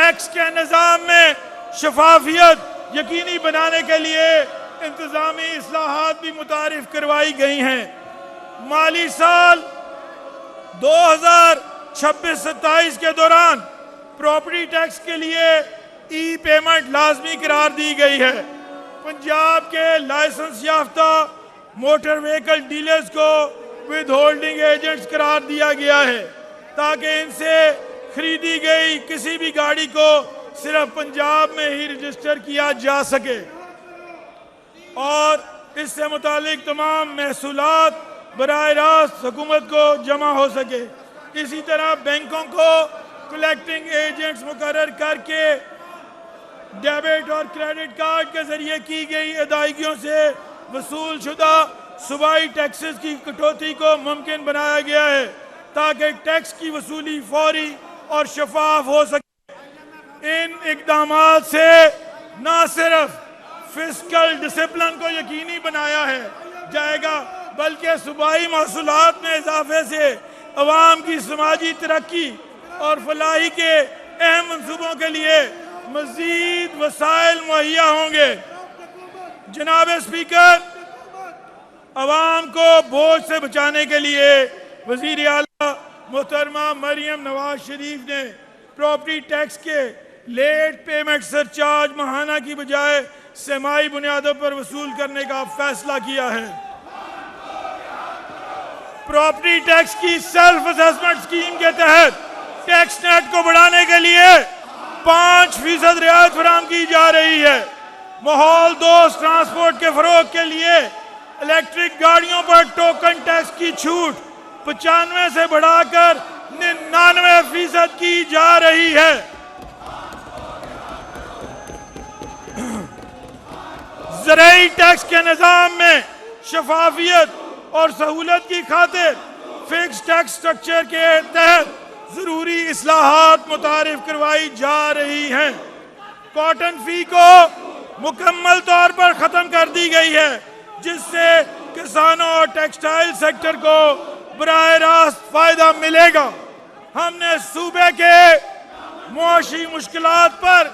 Tax کے نظام میں شفافیت یقینی بنانے کے لیے انتظامی اصلاحات بھی متعارف کروائی گئی ہیں۔ مالی سال 2026-27 کے دوران پراپرٹی ٹیکس کے لیے ای پیمنٹ لازمی قرار دی گئی ہے۔ پنجاب کے لائسنس یافتہ موٹر وہیکل ڈیلرز کو ود ہولڈنگ ایجنٹس قرار دیا گیا ہے تاکہ ان سے خریدی گئی کسی بھی گاڑی کو صرف پنجاب میں ہی رجسٹر کیا جا سکے اور اس سے متعلق تمام محصولات براہ راست حکومت کو جمع ہو سکے۔ اسی طرح بینکوں کو کلیکٹنگ ایجنٹس مقرر کر کے ڈیبٹ اور کریڈٹ کارڈ کے ذریعے کی گئی ادائیگیوں سے وصول شدہ صوبائی ٹیکسز کی کٹوتی کو ممکن بنایا گیا ہے تاکہ ٹیکس کی وصولی فوری اور شفاف ہو سکے۔ ان اقدامات سے نہ صرف فسکل ڈسپلن کو یقینی بنایا جائے گا بلکہ صوبائی محصولات میں اضافے سے عوام کی سماجی ترقی اور فلاحی کے اہم منصوبوں کے لیے مزید وسائل مہیا ہوں گے۔ جناب اسپیکر، عوام کو بوجھ سے بچانے کے لیے وزیر اعلیٰ محترمہ مریم نواز شریف نے پراپرٹی ٹیکس کے لیٹ پیمنٹ سرچارج ماہانہ کی بجائے سمائی بنیادوں پر وصول کرنے کا فیصلہ کیا ہے۔ پراپرٹی ٹیکس کی سیلف اسیسمنٹ اسکیم کے تحت ٹیکس نیٹ کو بڑھانے کے لیے 5% رعایت فراہم کی جا رہی ہے۔ ماحول دوست ٹرانسپورٹ کے فروغ کے لیے الیکٹرک گاڑیوں پر ٹوکن ٹیکس کی چھوٹ 95 سے بڑھا کر 99% کی جا رہی ہے۔ زرعی ٹیکس کے نظام میں شفافیت اور سہولت کی خاطر فکس ٹیکس سٹرکچر کے تحت ضروری اصلاحات متعارف کروائی جا رہی ہیں۔ کاٹن فی کو مکمل طور پر ختم کر دی گئی ہے جس سے کسانوں اور ٹیکسٹائل سیکٹر کو براہ راست فائدہ ملے گا۔ ہم نے صوبے کے معاشی مشکلات پر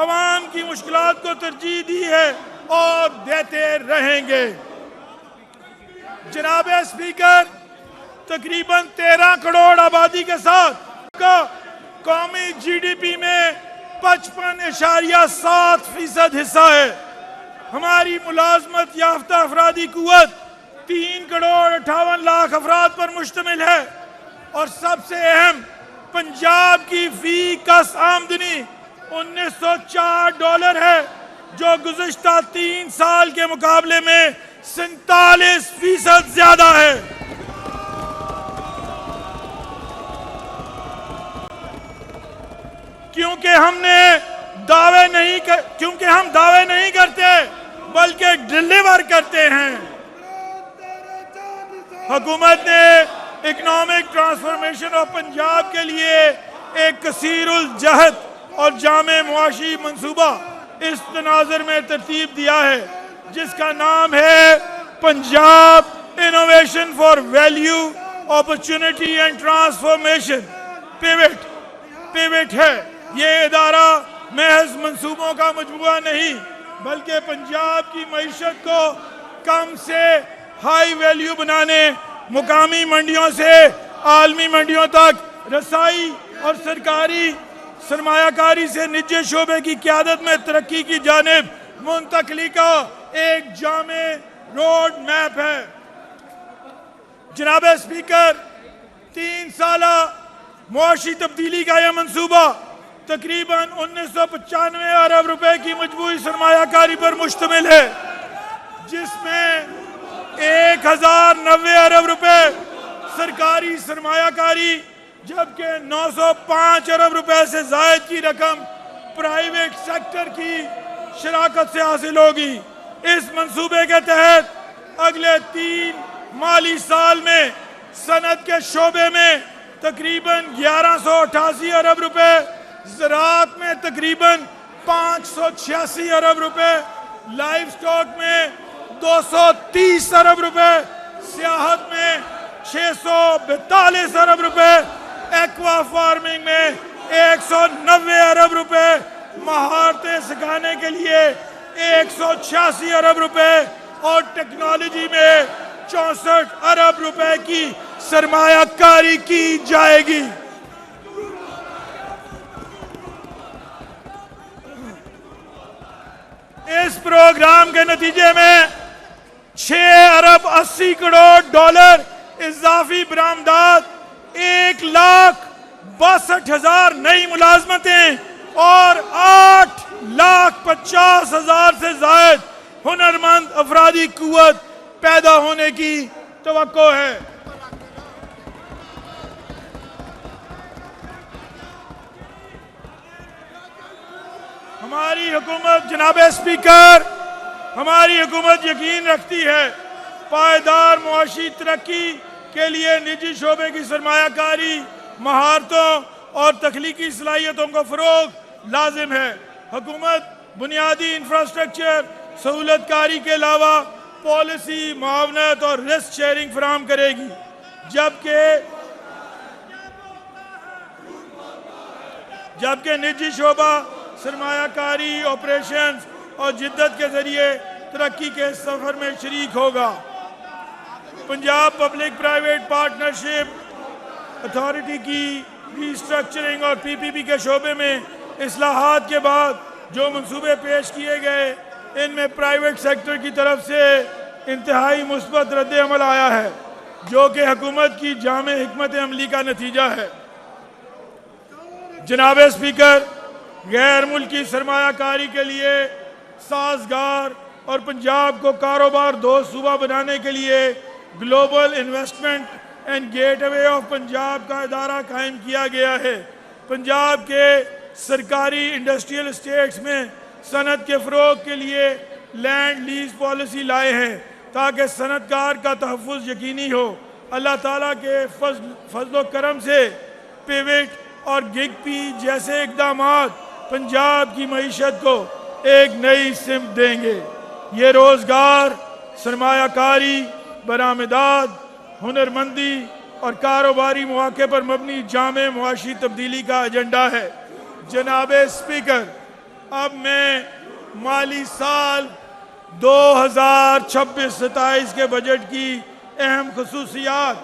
عوام کی مشکلات کو ترجیح دی ہے اور دیتے رہیں گے۔ جناب اسپیکر، تقریباً 13 کروڑ آبادی کے ساتھ قومی جی ڈی پی میں 55.7% حصہ ہے۔ ہماری ملازمت یافتہ افرادی قوت 3 کروڑ 58 لاکھ افراد پر مشتمل ہے اور سب سے اہم پنجاب کی فی کس آمدنی $1904 ہے جو گزشتہ 3 سال کے مقابلے میں 47% زیادہ ہے۔ کیونکہ ہم دعوے نہیں کرتے بلکہ ڈیلیور کرتے ہیں۔ حکومت نے اکنامک ٹرانسفارمیشن آف پنجاب کے لیے ایک کثیر الجہت اور جامع معاشی منصوبہ اس تناظر میں ترتیب دیا ہے جس کا نام ہے Punjab innovation for value opportunity and transformation pivot ہے۔ یہ ادارہ محض منصوبوں کا مجموعہ نہیں بلکہ پنجاب کی معیشت کو کم سے ہائی ویلیو بنانے، مقامی منڈیوں سے عالمی منڈیوں تک رسائی اور سرکاری سرمایہ کاری سے نجی شعبے کی قیادت میں ترقی کی جانب منتقلی کا ایک جامع روڈ میپ ہے۔ جناب اسپیکر، 3 سالہ معاشی تبدیلی کا یہ منصوبہ تقریباً 1995 ارب روپے کی مجموعی سرمایہ کاری پر مشتمل ہے جس میں 1090 ارب روپے سرکاری سرمایہ کاری جبکہ 905 ارب روپے سے زائد کی رقم پرائیویٹ سیکٹر کی شراکت سے حاصل ہوگی۔ اس منصوبے کے تحت اگلے 3 مالی سال میں صنعت کے شعبے میں تقریباً 1188 ارب روپے، زراعت میں تقریباً 586 ارب روپے، لائف سٹاک میں 230 ارب روپے، سیاحت میں 642 ارب روپے، ایکوا فارمنگ میں 190 ارب روپے مہارتیں سکھانے کے لیے 186 ارب روپے اور ٹیکنالوجی میں 64 ارب روپے کی سرمایہ کاری کی جائے گی۔ اس پروگرام کے نتیجے میں 6 ارب 80 کروڑ ڈالر اضافی برآمدات، 1,62,000 نئی ملازمتیں اور 8,50,000 سے زائد ہنرمند افرادی قوت پیدا ہونے کی توقع ہے۔ ہماری حکومت، جناب اسپیکر، ہماری حکومت یقین رکھتی ہے پائیدار معاشی ترقی کے لیے نجی شعبے کی سرمایہ کاری، مہارتوں اور تخلیقی صلاحیتوں کو فروغ لازم ہے۔ حکومت بنیادی انفراسٹرکچر سہولت کاری کے علاوہ پالیسی معاونت اور رسک شیئرنگ فراہم کرے گی، جبکہ نجی شعبہ سرمایہ کاری، آپریشنز اور جدت کے ذریعے ترقی کے سفر میں شریک ہوگا۔ Punjab public private partnership authority کی ری اسٹرکچرنگ اور پی پی پی کے شعبے میں اصلاحات کے بعد جو منصوبے پیش کیے گئے، ان میں پرائیویٹ سیکٹر کی طرف سے انتہائی مثبت رد عمل آیا ہے، جو کہ حکومت کی جامع حکمت عملی کا نتیجہ ہے۔ جناب اسپیکر، غیر ملکی سرمایہ کاری کے لیے سازگار اور پنجاب کو کاروبار دوست صوبہ بنانے کے لیے global investment and gateway of Punjab کا ادارہ قائم کیا گیا ہے۔ پنجاب کے سرکاری انڈسٹریل اسٹیٹس میں صنعت کے فروغ کے لیے لینڈ لیز پالیسی لائے ہیں تاکہ صنعت کار کا تحفظ یقینی ہو۔ اللہ تعالیٰ کے فضل و کرم سے پیوٹ اور گگ پی جیسے اقدامات پنجاب کی معیشت کو ایک نئی سمت دیں گے۔ یہ روزگار، سرمایہ کاری، برآمدات، ہنرمندی اور کاروباری مواقع پر مبنی جامع معاشی تبدیلی کا ایجنڈا ہے۔ جناب اسپیکر، اب میں مالی سال 2026-27 کے بجٹ کی اہم خصوصیات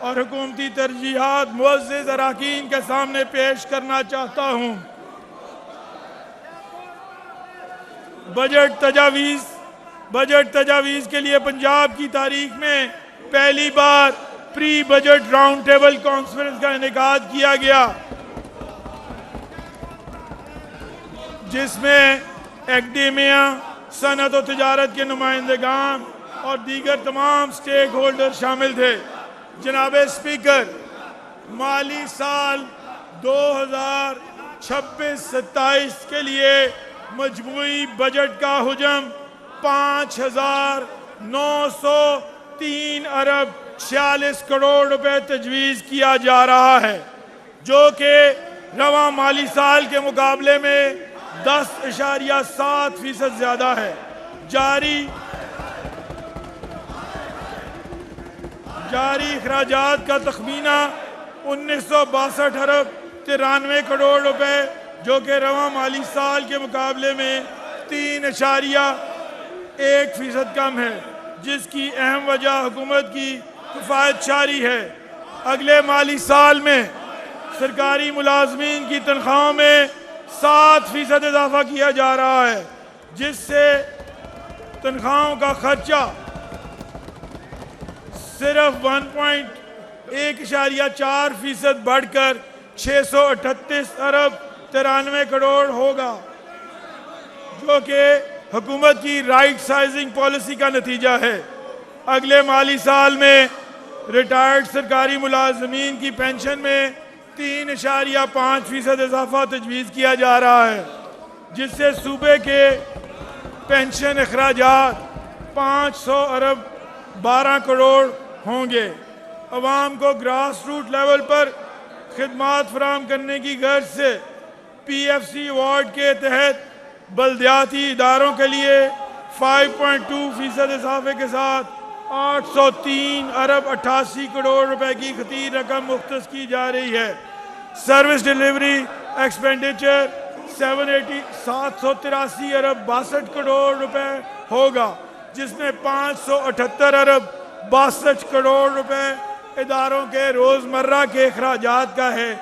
اور حکومتی ترجیحات معزز اراکین کے سامنے پیش کرنا چاہتا ہوں۔ بجٹ تجاویز کے لیے پنجاب کی تاریخ میں پہلی بار pre budget round table conference کا انعقاد کیا گیا، جس میں ایکڈیمیا، صنعت و تجارت کے نمائندگان اور دیگر تمام سٹیک ہولڈر شامل تھے۔ جناب اسپیکر، مالی سال 2026-27 کے لیے مجموعی بجٹ کا حجم 5,903 ارب 46 کروڑ روپے تجویز کیا جا رہا ہے، جو کہ رواں مالی سال کے مقابلے میں 10.7% زیادہ ہے۔ جاری اخراجات کا تخمینہ 1962 ارب 93 کروڑ روپے، جو کہ رواں مالی سال کے مقابلے میں 3.1% کم ہے، جس کی اہم وجہ حکومت کی کفایت شاری ہے۔ اگلے مالی سال میں سرکاری ملازمین کی تنخواہوں میں 7% اضافہ کیا جا رہا ہے، جس سے تنخواہوں کا خرچہ صرف 1.4% بڑھ کر 638 ارب 93 کروڑ ہوگا، جو کہ حکومت کی رائٹ سائزنگ پالیسی کا نتیجہ ہے۔ اگلے مالی سال میں ریٹائرڈ سرکاری ملازمین کی پینشن میں 3.5% اضافہ تجویز کیا جا رہا ہے، جس سے صوبے کے پینشن اخراجات 500 ارب 12 کروڑ ہوں گے۔ عوام کو گراس روٹ لیول پر خدمات فراہم کرنے کی غرض سے پی ایف سی ایوارڈ کے تحت بلدیاتی اداروں کے لیے 5.2% اضافے کے ساتھ 803 ارب 88 کروڑ روپے کی خطیر رقم مختص کی جا رہی ہے۔ سروس ڈیلیوری ایکسپینڈیچر 783 ارب 62 کروڑ روپے ہوگا، جس میں 578 ارب 62 کروڑ روپے اداروں کے روزمرہ کے اخراجات کا ہے۔